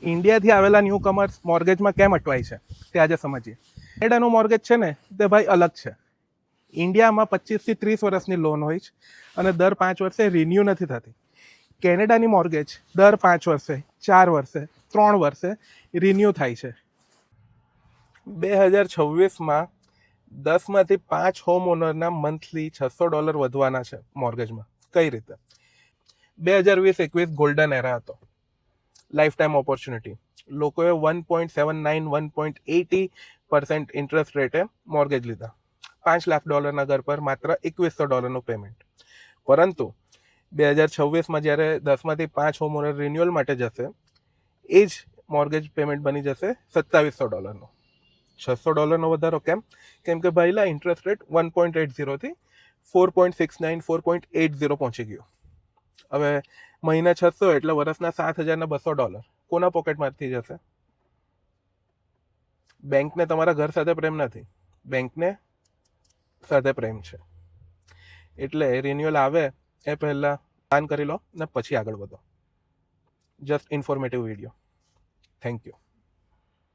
ઇન્ડિયાથી આવેલા new comers મોર્ગેજમાં કેમ અટવાય છે તે આજે સમજીએ. કેનેડાનું મોર્ગેજ છે ને તે ભાઈ અલગ છે. ઇન્ડિયામાં 25 થી 30 વર્ષની લોન હોય છે અને દર 5 વર્ષે રિન્યૂ નથી થતી. કેનેડાની મોર્ગેજ દર 5 વર્ષે, 4 વર્ષે, 3 વર્ષે રિન્યૂ થાય છે. 2026માં 10માંથી 5 હોમ ઓનરના મંથલી $600 વધવાના છે મોર્ગેજમાં. કઈ રીતે? 2020-21 ગોલ્ડન એરા હતો, લાઈફ ટાઈમ ઓપોર્ચ્યુનિટી. લોકોએ 1.79 1.80% ઇન્ટરેસ્ટ રેટે મોર્ગેજ લીધા. $5 લાખ ઘર પર માત્ર $2100 પેમેન્ટ. પરંતુ 2026માં જ્યારે 10માંથી 5 હોમ ઓનર રિન્યુઅલ માટે જશે, એ જ મોર્ગેજ પેમેન્ટ બની જશે $2700. $600 વધારો કેમ? કેમ કે ભાઈલા ઇન્ટરેસ્ટ રેટ 1.80 થી 4.69 4.80 પહોંચી ગયો. હવે મહિના 600 એટલે વર્ષના $7200 કોના પોકેટમાંથી જશે? બેંકને તમારા ઘર સાથે પ્રેમ નથી, બેંકને સાથે પ્રેમ છે. એટલે રિન્યુઅલ આવે એ પહેલાં પ્લાન કરી લો ને પછી આગળ વધો. Just informative video. Thank you.